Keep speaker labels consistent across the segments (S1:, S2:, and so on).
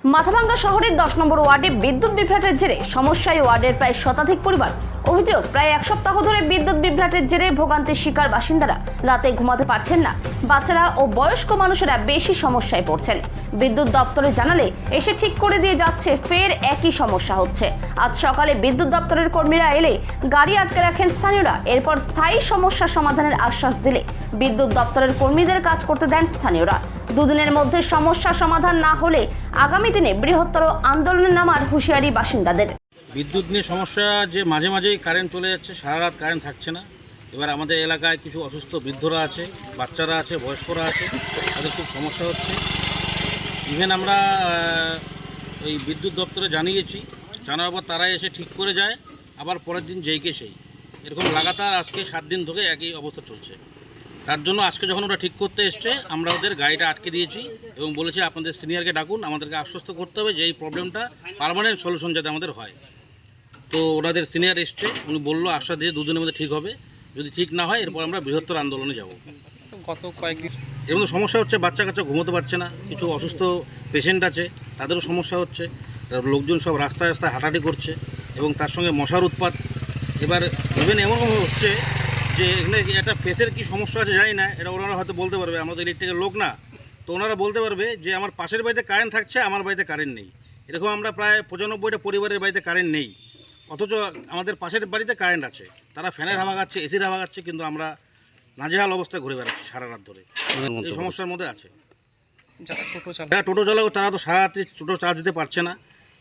S1: মাথাভাঙ্গা শহরের 10 নম্বর ওয়ার্ডে বিদ্যুৎ বিভ্রাটের জেরে সমস্যায় ওয়ার্ডের প্রায় শতাধিক পরিবার। অভিযোগ, প্রায় এক সপ্তাহ ধরে বিদ্যুৎ বিভ্রাটের জেরে ভোগান্তির শিকার বাসিন্দারা। রাতে ঘুমাতে পারছেন না, বাচ্চারা ও বয়স্ক মানুষেরা বেশি সমস্যায় পড়ছেন। বিদ্যুৎ দপ্তরে জানালে এসে ঠিক করে দিয়ে যাচ্ছে, ফের একই সমস্যা হচ্ছে। আজ সকালে বিদ্যুৎ দপ্তরের কর্মীরা এলে গাড়ি আটকে রাখেন স্থানীয়রা। এরপর স্থায়ী সমস্যা সমাধানের আশ্বাস দিলে বিদ্যুৎ দপ্তরের কর্মীদের কাজ করতে দেন স্থানীয়রা। দুদিনের মধ্যে সমস্যা সমাধান না হলে আগামী দিনে বৃহত্তর আন্দোলনে নামার হুঁশিয়ারি বাসিন্দাদের।
S2: বিদ্যুৎ নিয়ে সমস্যা যে মাঝে মাঝেই কারেন্ট চলে যাচ্ছে, সারা রাত কারেন্ট থাকছে না। এবার আমাদের এলাকায় কিছু অসুস্থ বৃদ্ধরা আছে, বাচ্চারা আছে, বয়স্করা আছে, তাদের খুব সমস্যা হচ্ছে। ইভেন আমরা ওই বিদ্যুৎ দপ্তরে জানিয়েছি, জানার পর তারাই এসে ঠিক করে যায়, আবার পরের দিন যেইকে সেই। এরকম লাগাতার আজকে 7 দিন ধরে একই অবস্থা চলছে। তার জন্য আজকে যখন ওরা ঠিক করতে এসছে, আমরা ওদের গাড়িটা আটকে দিয়েছি এবং বলেছি আপনাদের সিনিয়রকে ডাকুন, আমাদেরকে আশ্বস্ত করতে হবে যে এই প্রবলেমটা পার্মানেন্ট সলিউশন যাতে আমাদের হয়। তো ওনাদের সিনিয়র এসছে, উনি বললো আশ্বাস দিয়ে 2 দিনের মধ্যে ঠিক হবে। যদি ঠিক না হয় এরপর আমরা বৃহত্তর আন্দোলনে যাব।
S3: গত কয়েকদিন
S2: এর মধ্যে সমস্যা হচ্ছে, বাচ্চা কাচ্চা ঘুমোতে পারছে না, কিছু অসুস্থ পেশেন্ট আছে, তাদেরও সমস্যা হচ্ছে। লোকজন সব রাস্তায় রাস্তায় হাঁটাহাঁটি করছে এবং তার সঙ্গে মশার উৎপাত। এবার ইভেন এমনভাবে হচ্ছে যে এখানে একটা ফেসের কী সমস্যা আছে জানি না, এটা ওনারা হয়তো বলতে পারবে, আমরা তো ইলেকট্রিকের লোক না, তো ওনারা বলতে পারবে যে আমার পাশের বাড়িতে কারেন্ট থাকছে, আমার বাড়িতে কারেন্ট নেই। এরকম আমরা প্রায় 95টা পরিবারের বাড়িতে কারেন্ট নেই, অথচ আমাদের পাশের বাড়িতে কারেন্ট আছে। তারা ফ্যানের হাওয়া খাচ্ছে, এসির হাওয়া খাচ্ছে, কিন্তু আমরা নাজেহাল অবস্থায় ঘুরে বেড়াচ্ছি সারা রাত ধরে। এই সমস্যার মধ্যে আছে
S3: যারা টোটো চালায়,
S2: যারা টোটো চালাক, তারা তো সারা রাত্রি টোটো চার্জ দিতে পারছে না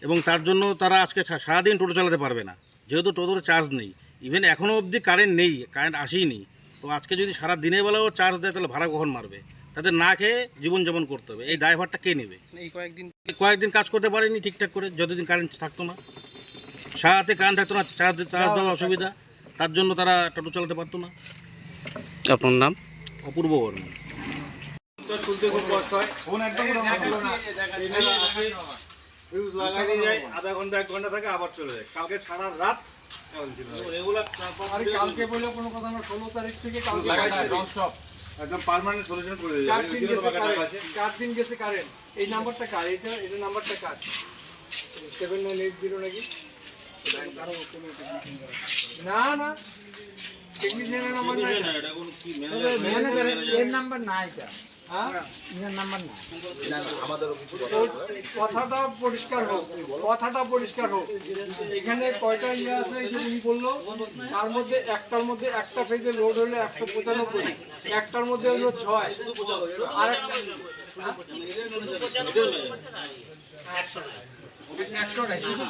S2: এবং তার জন্য তারা আজকে সারাদিন টোটো চালাতে পারবে না, যেহেতু টোটোর চার্জ নেই। ইভেন এখনও অবধি কারেন্ট নেই, কারেন্ট আসেইনি। তো আজকে যদি সারা দিনের বেলাও চার্জ দেয় তাহলে ভাড়া কখন মারবে? তাদের না খেয়ে জীবনযাপন করতে হবে, এই ড্রাইভারটা কে নেবে?
S3: এই
S2: কয়েকদিন কাজ করতে পারেনি ঠিকঠাক করে, যতদিন কারেন্ট থাকতো না, সারাতে কারেন্ট থাকতো না, চার্জ দেওয়ার অসুবিধা, তার জন্য তারা টোটো চালাতে পারতো না।
S3: আপনার নাম?
S2: অপূর্ব বর্মন।
S4: তুলতে খুব কষ্ট হয়, ফোন একদম লাগাই দিয়ে যায়, আধা ঘন্টা 1 ঘন্টা থাকে, আবার চলে যায়। কালকে সারা রাত
S5: কালকে বলে কোনো কথা না, 16 তারিখ থেকে কালকে ননস্টপ
S4: একদম পার্মানেন্ট সলিউশন করে দেবে।
S5: 4 দিন গেছে কারেন্ট। এই নাম্বারটা কার? এটা নাম্বারটা কার? 7980 নাকি? না না, টেকনিশিয়ানের নাম্বার নাই, ম্যানেজারের এর নাম্বার নাই। এটা হ্যাঁ, এর নাম্বার নাই। কথাটা পরিষ্কার হোক। এখানে কয়টা ইয়ে আছে এই যে উনি বললো, তার মধ্যে একটার মধ্যে একটা ফেজে লোড হলো 195, একটার মধ্যে হলো 6, আর একটা 100 নাই, শুধু